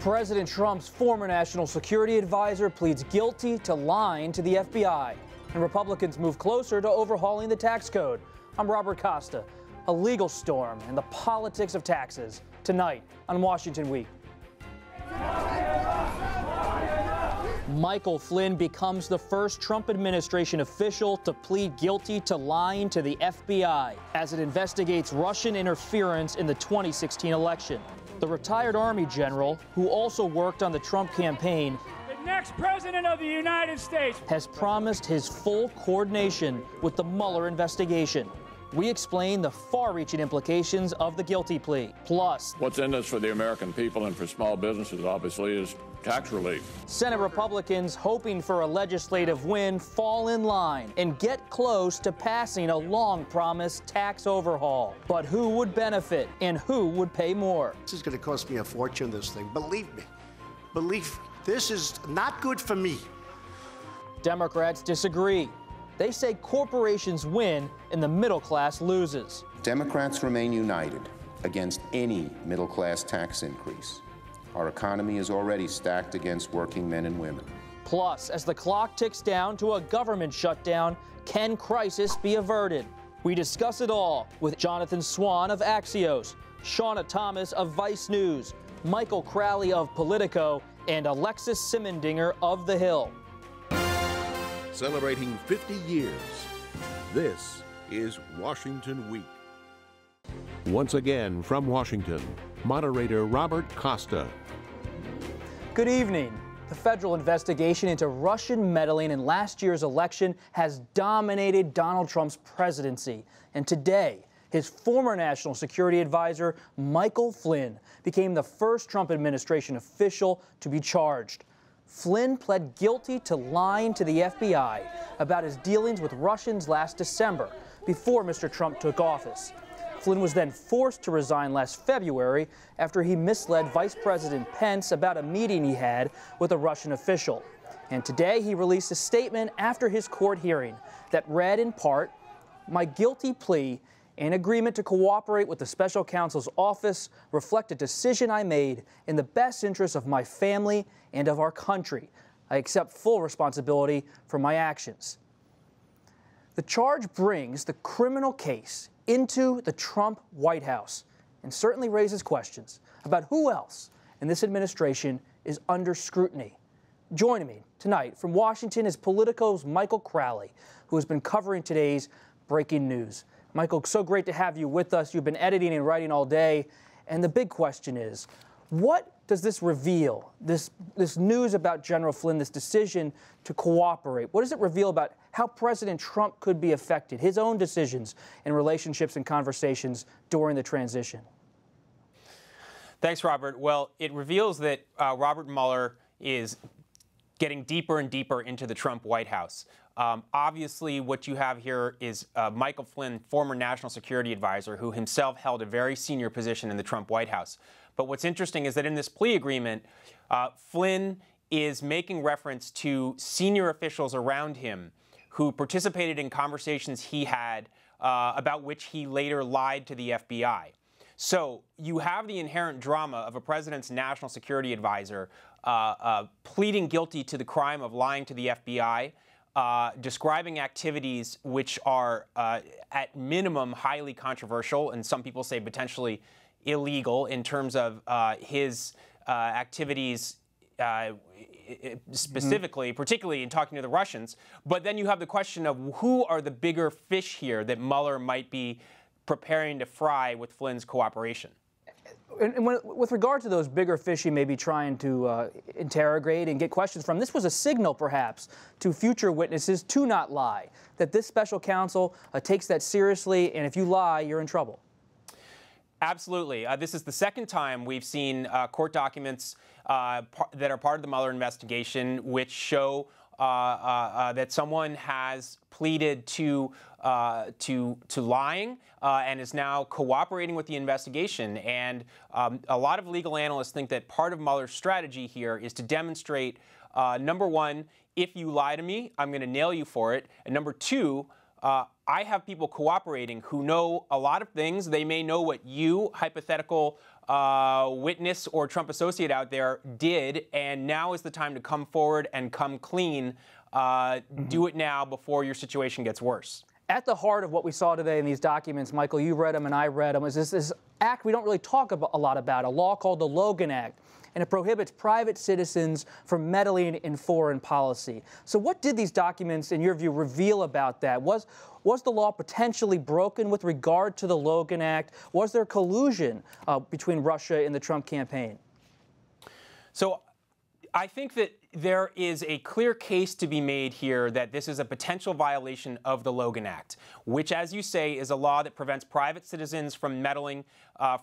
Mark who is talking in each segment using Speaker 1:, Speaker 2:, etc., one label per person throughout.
Speaker 1: President Trump's former national security advisor pleads guilty to lying to the FBI. And Republicans move closer to overhauling the tax code. I'm Robert Costa. A legal storm and the politics of taxes tonight on Washington Week. Michael Flynn becomes the first Trump administration official to plead guilty to lying to the FBI as it investigates Russian interference in the 2016 election. The retired Army general, who also worked on the Trump campaign,
Speaker 2: the next president of the United States,
Speaker 1: has promised his full coordination with the Mueller investigation. We explain the far-reaching implications of the guilty plea. Plus,
Speaker 3: what's in this for the American people and for small businesses, obviously, is tax relief.
Speaker 1: Senate Republicans, hoping for a legislative win, fall in line and get close to passing a long-promised tax overhaul. But who would benefit and who would pay more?
Speaker 4: This is going to cost me a fortune, this thing. Believe me. This is not good for me.
Speaker 1: Democrats disagree. They say corporations win and the middle class loses.
Speaker 5: Democrats remain united against any middle-class tax increase. Our economy is already stacked against working men and women.
Speaker 1: Plus, as the clock ticks down to a government shutdown, can crisis be averted? We discuss it all with Jonathan Swan of Axios, Shauna Thomas of Vice News, Michael Crowley of Politico, and Alexis Simendinger of The Hill.
Speaker 6: Celebrating 50 years, this is Washington Week. Once again from Washington, moderator Robert Costa.
Speaker 1: Good evening. The federal investigation into Russian meddling in last year's election has dominated Donald Trump's presidency. And today, his former national security advisor, Michael Flynn, became the first Trump administration official to be charged. Flynn pled guilty to lying to the FBI about his dealings with Russians last December, before Mr. Trump took office. Flynn was then forced to resign last February after he misled Vice President Pence about a meeting he had with a Russian official. And today he released a statement after his court hearing that read in part, "My guilty plea and agreement to cooperate with the special counsel's office reflect a decision I made in the best interest of my family and of our country. I accept full responsibility for my actions." The charge brings the criminal case into the Trump White House and certainly raises questions about who else in this administration is under scrutiny. Joining me tonight from Washington is Politico's Michael Crowley, who has been covering today's breaking news. Michael, so great to have you with us. You've been editing and writing all day. And the big question is, what does this reveal, this news about General Flynn, this decision to cooperate? What does it reveal about how President Trump could be affected, his own decisions and relationships and conversations during the transition?
Speaker 7: Thanks, Robert. Well, it reveals that Robert Mueller is getting deeper and deeper into the Trump White House. Obviously, what you have here is Michael Flynn, former national security advisor, who himself held a very senior position in the Trump White House. But what's interesting is that in this plea agreement, Flynn is making reference to senior officials around him who participated in conversations he had about which he later lied to the FBI. So you have the inherent drama of a president's national security advisor pleading guilty to the crime of lying to the FBI, describing activities which are, at minimum, highly controversial, and some people say potentially illegal in terms of his activities specifically, particularly in talking to the Russians. But then you have the question of who are the bigger fish here that Mueller might be preparing to fry with Flynn's cooperation.
Speaker 1: And with regard to those bigger fish he may be trying to interrogate and get questions from, this was a signal, perhaps, to future witnesses to not lie, that this special counsel takes that seriously, and if you lie, you're in trouble.
Speaker 7: Absolutely. This is the second time we've seen court documents that are part of the Mueller investigation which show that someone has pleaded to lying and is now cooperating with the investigation. And a lot of legal analysts think that part of Mueller's strategy here is to demonstrate, number one, if you lie to me, I'm going to nail you for it. And number two, I have people cooperating who know a lot of things. They may know what you, hypothetical witness or Trump associate out there, did, and now is the time to come forward and come clean. Do it now before your situation gets worse.
Speaker 1: At the heart of what we saw today in these documents, Michael, you read them and I read them, is this act we don't really talk a lot about, a law called the Logan Act. And it prohibits private citizens from meddling in foreign policy. So what did these documents, in your view, reveal about that? Was the law potentially broken with regard to the Logan Act? Was there collusion between Russia and the Trump campaign?
Speaker 7: So I think that there is a clear case to be made here that this is a potential violation of the Logan Act, which, as you say, is a law that prevents private citizens from meddling,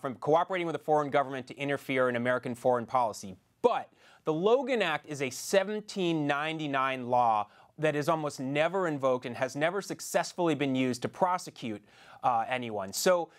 Speaker 7: from cooperating with a foreign government to interfere in American foreign policy. But the Logan Act is a 1799 law that is almost never invoked and has never successfully been used to prosecute anyone. So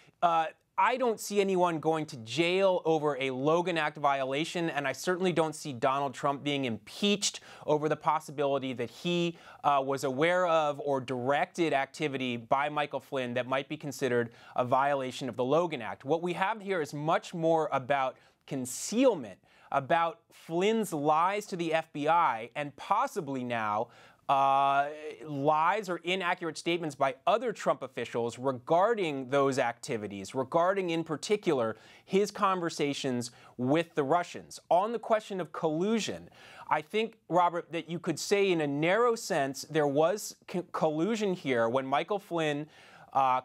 Speaker 7: I don't see anyone going to jail over a Logan Act violation, and I certainly don't see Donald Trump being impeached over the possibility that he was aware of or directed activity by Michael Flynn that might be considered a violation of the Logan Act. What we have here is much more about concealment, about Flynn's lies to the FBI, and possibly now lies or inaccurate statements by other Trump officials regarding those activities, regarding in particular his conversations with the Russians. On the question of collusion, I think, Robert, that you could say in a narrow sense there was collusion here when Michael Flynn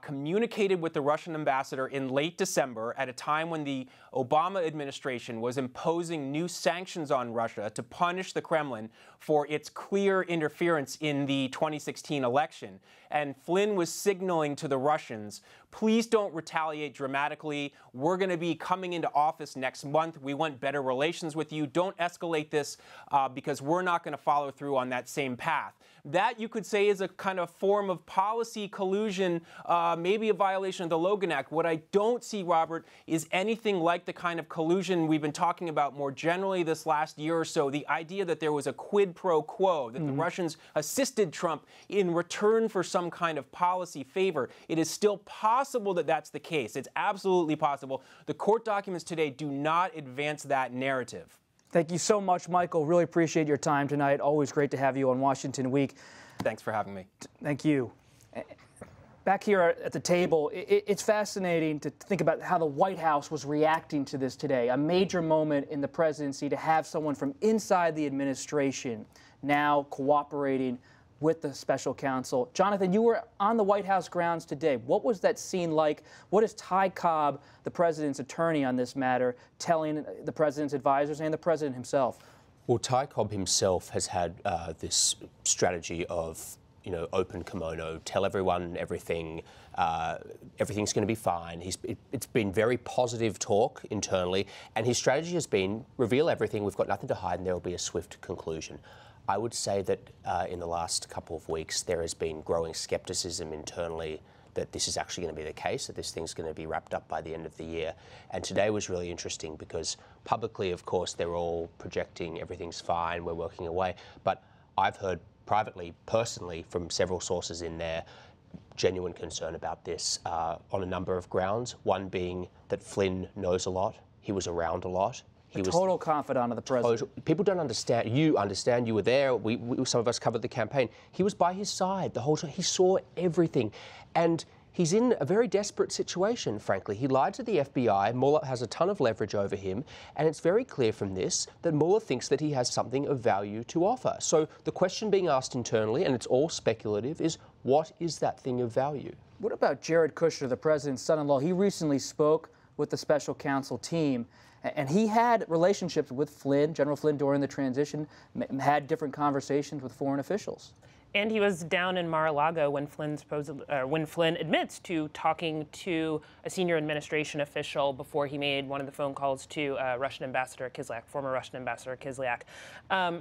Speaker 7: communicated with the Russian ambassador in late December at a time when the Obama administration was imposing new sanctions on Russia to punish the Kremlin for its clear interference in the 2016 election. And Flynn was signaling to the Russians, please don't retaliate dramatically. We're going to be coming into office next month. We want better relations with you. Don't escalate this because we're not going to follow through on that same path. That, you could say, is a kind of form of policy collusion, maybe a violation of the Logan Act. What I don't see, Robert, is anything like the kind of collusion we've been talking about more generally this last year or so, the idea that there was a quid pro quo, that the Russians assisted Trump in return for some kind of policy favor. It is still possible that that's the case. It's absolutely possible. The court documents today do not advance that narrative.
Speaker 1: Thank you so much, Michael. Really appreciate your time tonight. Always great to have you on Washington Week.
Speaker 7: Thanks for having me.
Speaker 1: Thank you. Back here at the table, it's fascinating to think about how the White House was reacting to this today. A major moment in the presidency to have someone from inside the administration now cooperating with the special counsel. Jonathan, you were on the White House grounds today. What was that scene like? What is Ty Cobb, the president's attorney on this matter, telling the president's advisors and the president himself?
Speaker 8: Well, Ty Cobb himself has had this strategy of, open kimono, tell everyone everything, everything's going to be fine. It's been very positive talk internally, and his strategy has been reveal everything, we've got nothing to hide, and there will be a swift conclusion. I would say that in the last couple of weeks there has been growing skepticism internally that this is actually going to be the case, that this thing's going to be wrapped up by the end of the year. And today was really interesting because publicly, of course, they're all projecting everything's fine, we're working away. But I've heard privately, personally, from several sources in there, genuine concern about this on a number of grounds. One being that Flynn knows a lot, he was around a lot.
Speaker 1: He was total confidant of the president.
Speaker 8: People don't understand. You understand. You were there. Some of us covered the campaign. He was by his side the whole time. He saw everything. And he's in a very desperate situation, frankly. He lied to the FBI. Mueller has a ton of leverage over him. And it's very clear from this that Mueller thinks that he has something of value to offer. So the question being asked internally, and it's all speculative, is what is that thing of value?
Speaker 1: What about Jared Kushner, the president's son-in-law? He recently spoke with the special counsel team. And he had relationships with Flynn, General Flynn, during the transition, had different conversations with foreign officials.
Speaker 9: And he was down in Mar-a-Lago when Flynn admits to talking to a senior administration official before he made one of the phone calls to Russian Ambassador Kislyak, former Russian Ambassador Kislyak.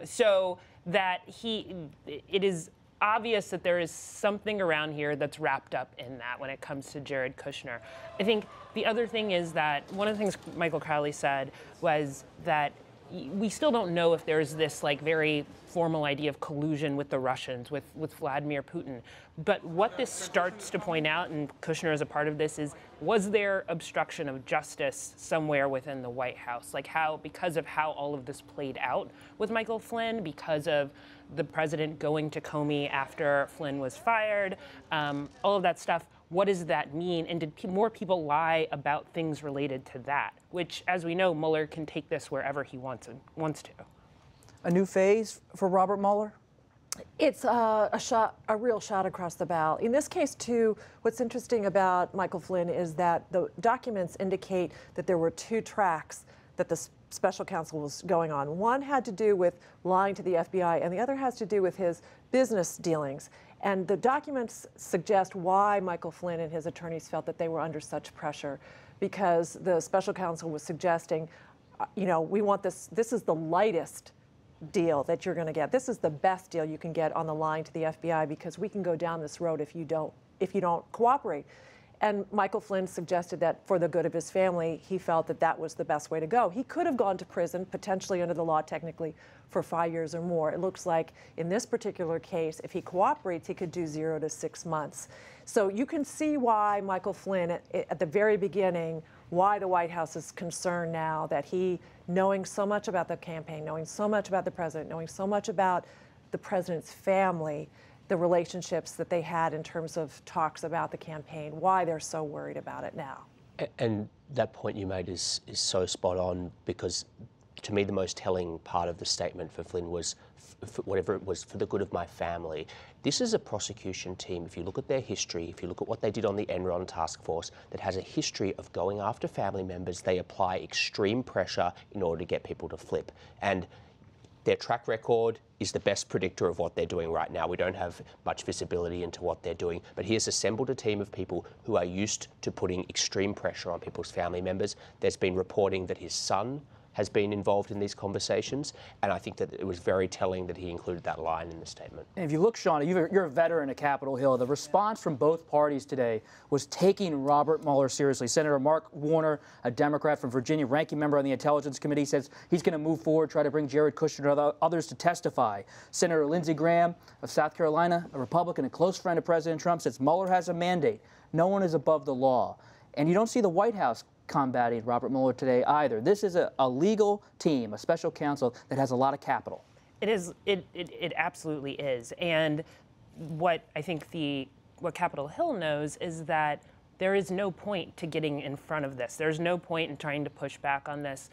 Speaker 9: So that it is obvious that there is something around here that's wrapped up in that when it comes to Jared Kushner. I think the other thing is that one of the things Michael Crowley said was that we still don't know if there's this like very formal idea of collusion with the Russians, with Vladimir Putin. But what this starts to point out, and Kushner is a part of this, is was there obstruction of justice somewhere within the White House? Like how, because of how all of this played out with Michael Flynn, because of the president going to Comey after Flynn was fired, all of that stuff. What does that mean? And did more people lie about things related to that? Which, as we know, Mueller can take this wherever he wants to.
Speaker 1: A new phase for Robert Mueller?
Speaker 10: It's a real shot across the bow. In this case, too, what's interesting about Michael Flynn is that the documents indicate that there were two tracks that the special counsel was going on. One had to do with lying to the FBI, and the other has to do with his business dealings. And the documents suggest why Michael Flynn and his attorneys felt that they were under such pressure, because the special counsel was suggesting, we want this is the lightest deal that you're going to get. This is the best deal you can get on the line to the FBI, because we can go down this road if you don't cooperate. And Michael Flynn suggested that for the good of his family, he felt that that was the best way to go. He could have gone to prison, potentially under the law technically, for 5 years or more. It looks like in this particular case, if he cooperates, he could do 0 to 6 months. So you can see why Michael Flynn, at the very beginning, why the White House is concerned now that he, knowing so much about the campaign, knowing so much about the president, knowing so much about the president's family, the relationships that they had in terms of talks about the campaign, why they're so worried about it now.
Speaker 8: And that point you made is so spot on, because to me the most telling part of the statement for Flynn was whatever it was, for the good of my family. This is a prosecution team, if you look at their history, if you look at what they did on the Enron task force, that has a history of going after family members. They apply extreme pressure in order to get people to flip. And their track record is the best predictor of what they're doing right now. We don't have much visibility into what they're doing, but he has assembled a team of people who are used to putting extreme pressure on people's family members. There's been reporting that his son has been involved in these conversations, and I think that it was very telling that he included that line in the statement.
Speaker 1: And if you look, Sean, you're a veteran at Capitol Hill. The response from both parties today was taking Robert Mueller seriously. Senator Mark Warner, a Democrat from Virginia, ranking member on the Intelligence Committee, says he's going to move forward, try to bring Jared Kushner and others to testify. Senator Lindsey Graham of South Carolina, a Republican and close friend of President Trump, says Mueller has a mandate. No one is above the law. And you don't see the White House combating Robert Mueller today either. This is a legal team, a special counsel that has a lot of capital.
Speaker 9: It is. It absolutely is. And what I think what Capitol Hill knows is that there is no point to getting in front of this. There's no point in trying to push back on this.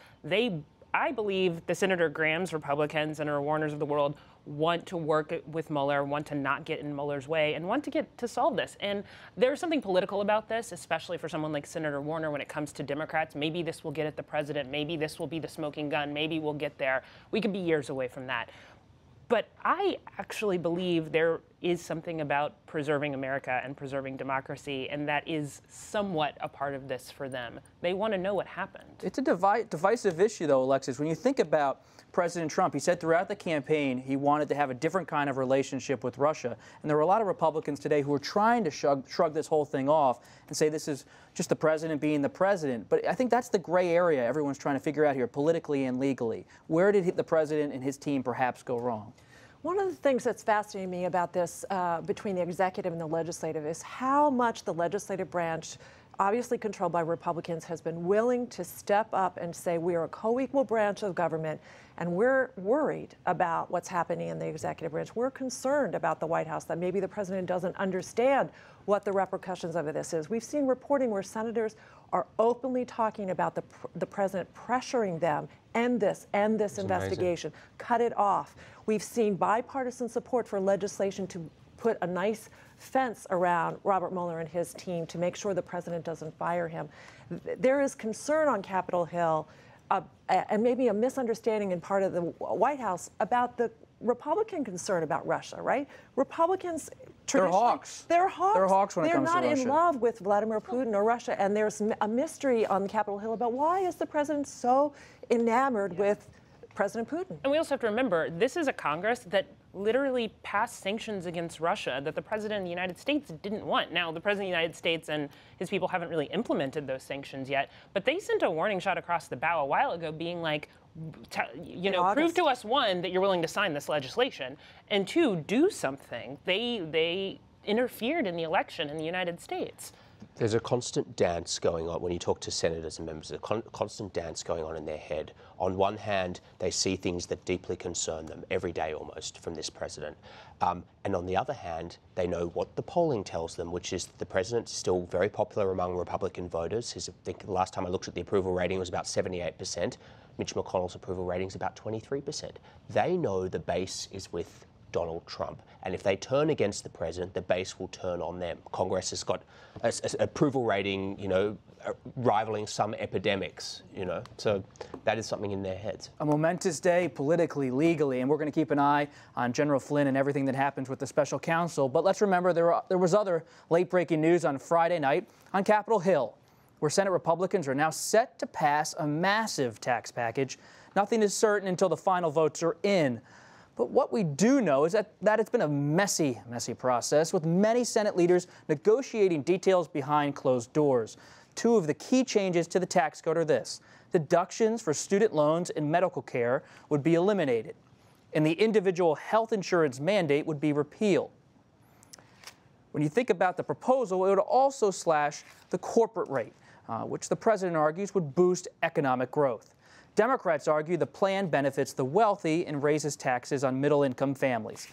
Speaker 9: I believe the Senator Graham's Republicans, Senator Warner's of the world, want to work with Mueller, want to not get in Mueller's way, and want to get to solve this. And there's something political about this, especially for someone like Senator Warner when it comes to Democrats. Maybe this will get at the president. Maybe this will be the smoking gun. Maybe we'll get there. We could be years away from that. But I actually believe there is something about preserving America and preserving democracy, and that is somewhat a part of this for them. They want to know what happened.
Speaker 1: It's a divisive issue, though, Alexis. When you think about President Trump, he said throughout the campaign he wanted to have a different kind of relationship with Russia. And there were a lot of Republicans today who were trying to shrug this whole thing off and say this is just the president being the president. But I think that's the gray area everyone's trying to figure out here, politically and legally. Where did the president and his team perhaps go wrong?
Speaker 10: One of the things that's fascinating me about this between the executive and the legislative is how much the legislative branch, obviously controlled by Republicans, has been willing to step up and say we are a co-equal branch of government and we're worried about what's happening in the executive branch. We're concerned about the White House, that maybe the president doesn't understand what the repercussions of this is. We've seen reporting where senators are openly talking about the president pressuring them, end this investigation, cut it off. We've seen bipartisan support for legislation to put a nice fence around Robert Mueller and his team to make sure the president doesn't fire him. There is concern on Capitol Hill and maybe a misunderstanding in part of the White House about the Republican concern about Russia, right? Republicans
Speaker 1: They're hawks.
Speaker 10: They're hawks.
Speaker 1: They're hawks when it comes to Russia.
Speaker 10: They're not in love with Vladimir Putin or Russia, and there's a mystery on Capitol Hill about why is the president so enamored with President Putin.
Speaker 9: And we also have to remember, this is a Congress that literally passed sanctions against Russia that the President of the United States didn't want. Now, the President of the United States and his people haven't really implemented those sanctions yet, but they sent a warning shot across the bow a while ago being like, prove to us, one, that you're willing to sign this legislation, and two, do something. They interfered in the election in the United States.
Speaker 8: There's a constant dance going on when you talk to senators and members, a constant dance going on in their head. On one hand, they see things that deeply concern them every day almost from this president. And on the other hand, they know what the polling tells them, which is that the president is still very popular among Republican voters. I think the last time I looked at the approval rating was about 78%. Mitch McConnell's approval rating is about 23%. They know the base is with Donald Trump. And if they turn against the president, the base will turn on them. Congress has got an approval rating, rivaling some epidemics, So that is something in their heads.
Speaker 1: A momentous day politically, legally, and we're going to keep an eye on General Flynn and everything that happens with the special counsel. But let's remember there was other late-breaking news on Friday night on Capitol Hill, where Senate Republicans are now set to pass a massive tax package. Nothing is certain until the final votes are in. But what we do know is that it's been a messy process, with many Senate leaders negotiating details behind closed doors. Two of the key changes to the tax code are this: deductions for student loans and medical care would be eliminated, and the individual health insurance mandate would be repealed. When you think about the proposal, it would also slash the corporate rate, which the president argues would boost economic growth. Democrats argue the plan benefits the wealthy and raises taxes on middle-income families.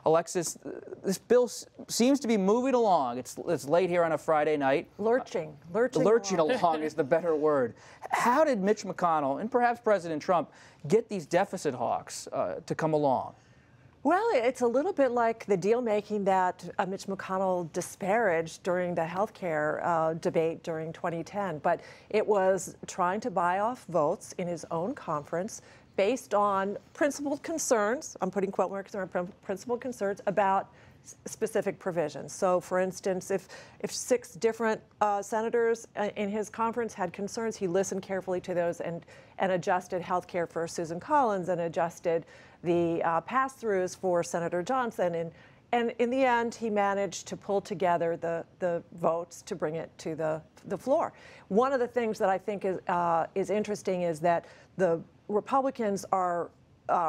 Speaker 1: Alexis, this bill seems to be moving along. It's late here on a Friday night.
Speaker 10: Lurching
Speaker 1: along is the better word. How did Mitch McConnell and perhaps President Trump get these deficit hawks to come along?
Speaker 10: Well, it's a little bit like the deal-making that Mitch McConnell disparaged during the health care debate during 2010. But it was trying to buy off votes in his own conference based on principled concerns, I'm putting quote marks on principled concerns about specific provisions. So, for instance, if 6 different senators in his conference had concerns, he listened carefully to those and adjusted health care for Susan Collins and adjusted the pass-throughs for Senator Johnson. And in the end, he managed to pull together the votes to bring it to the floor. One of the things that I think is interesting is that the Republicans are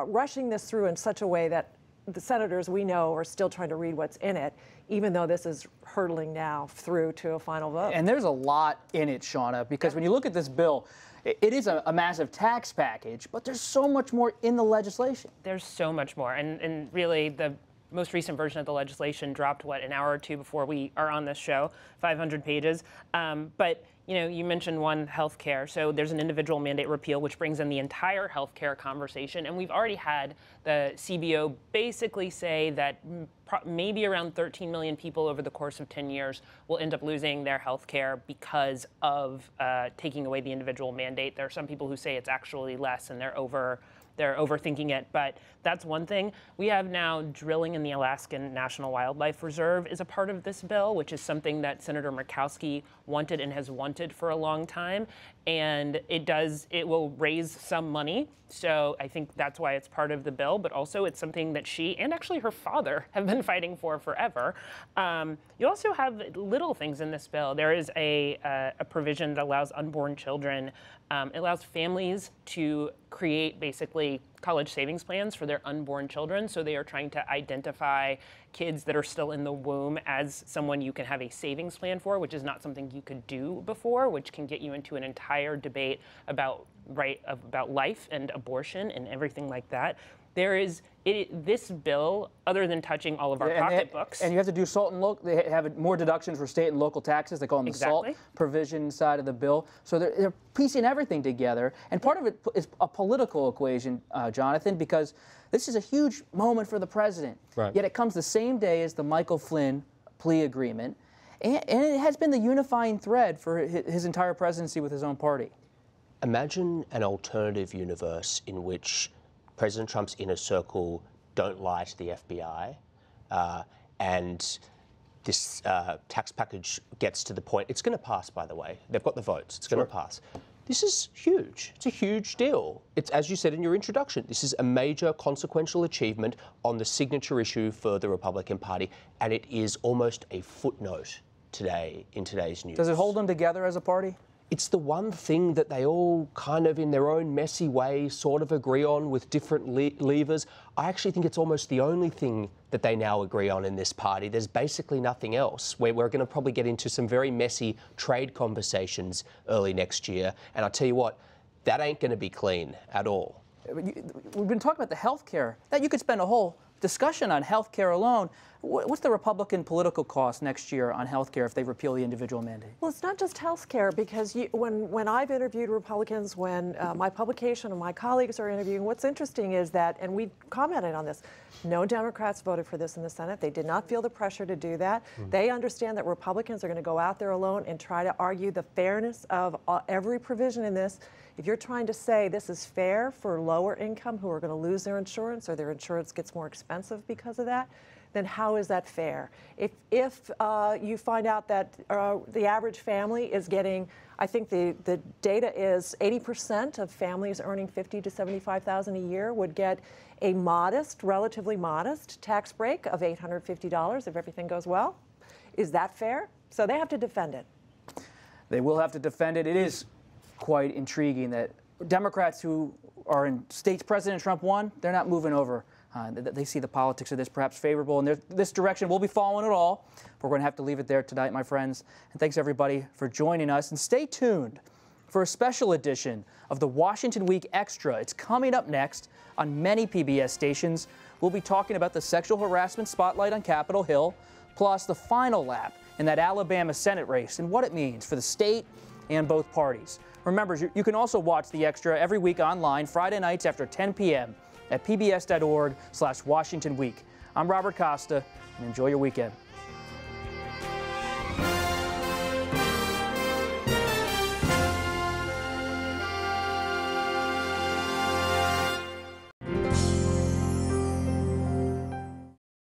Speaker 10: rushing this through in such a way that the senators we know are still trying to read what's in it, even though this is hurtling now through to a final vote.
Speaker 1: And there's a lot in it, Shauna, because when you look at this bill, it is a massive tax package, but there's so much more in the legislation.
Speaker 9: There's so much more. And really, the most recent version of the legislation dropped, an hour or two before we are on this show, 500 pages. But you mentioned one, healthcare. So there's an individual mandate repeal, which brings in the entire healthcare conversation. And we've already had the CBO basically say that maybe around 13 million people over the course of 10 years will end up losing their healthcare because of taking away the individual mandate. There are some people who say it's actually less, and they're overthinking it, but that's one thing. We have now drilling in the Alaskan National Wildlife Reserve is a part of this bill, which is something that Senator Murkowski wanted and has wanted for a long time. And it will raise some money. So I think that's why it's part of the bill, but also it's something that she and actually her father have been fighting for forever. You also have little things in this bill. There is a provision that allows unborn children, it allows families to create basically college savings plans for their unborn children. So they are trying to identify kids that are still in the womb as someone you can have a savings plan for, which is not something you could do before, which can get you into an entire debate about life and abortion and everything like that. There is this bill, other than touching all of our pocketbooks.
Speaker 1: And you have to do SALT and local. They have more deductions for state and local taxes. They call them the SALT provision side of the bill. So they're piecing everything together. And part of it is a political equation, Jonathan, because this is a huge moment for the president. Right. Yet it comes the same day as the Michael Flynn plea agreement. And it has been the unifying thread for his entire presidency with his own party.
Speaker 8: Imagine an alternative universe in which President Trump's inner circle don't lie to the FBI, and this tax package gets to the point. It's going to pass, by the way. They've got the votes. It's going to pass. This is huge. It's a huge deal. It's, as you said in your introduction, this is a major consequential achievement on the signature issue for the Republican Party, and it is almost a footnote today in today's news.
Speaker 1: Does it hold them together as a party?
Speaker 8: it's the one thing that they all kind of, in their own messy way, sort of agree on with different levers. I actually think it's almost the only thing that they now agree on in this party. There's basically nothing else. We're going to probably get into some very messy trade conversations early next year. And I'll tell you what, that ain't going to be clean at all.
Speaker 1: We've been talking about the health care. That you could spend a whole discussion on health care alone. What's the Republican political cost next year on health care if they repeal the individual mandate?
Speaker 10: Well, it's not just health care, because when I've interviewed Republicans, when my publication and my colleagues are interviewing, what's interesting is that, and we commented on this, no Democrats voted for this in the Senate. They did not feel the pressure to do that. They understand that Republicans are going to go out there alone and try to argue the fairness of every provision in this. If you're trying to say this is fair for lower income who are going to lose their insurance, or their insurance gets more expensive because of that, then how is that fair? If you find out that the average family is getting, I think the data is 80% of families earning $50,000 to $75,000 a year would get a modest, relatively modest tax break of $850 if everything goes well. Is that fair? So they have to defend it.
Speaker 1: They will have to defend it. It is quite intriguing that Democrats who are in states President Trump won, they're not moving over. They see the politics of this perhaps favorable in this direction. We'll be following it all. We're going to have to leave it there tonight, my friends. And thanks, everybody, for joining us. And stay tuned for a special edition of the Washington Week Extra. It's coming up next on many PBS stations. We'll be talking about the sexual harassment spotlight on Capitol Hill, plus the final lap in that Alabama Senate race and what it means for the state and both parties. Remember, you can also watch the Extra every week online, Friday nights after 10 p.m. at pbs.org/WashingtonWeek. I'm Robert Costa, and enjoy your weekend.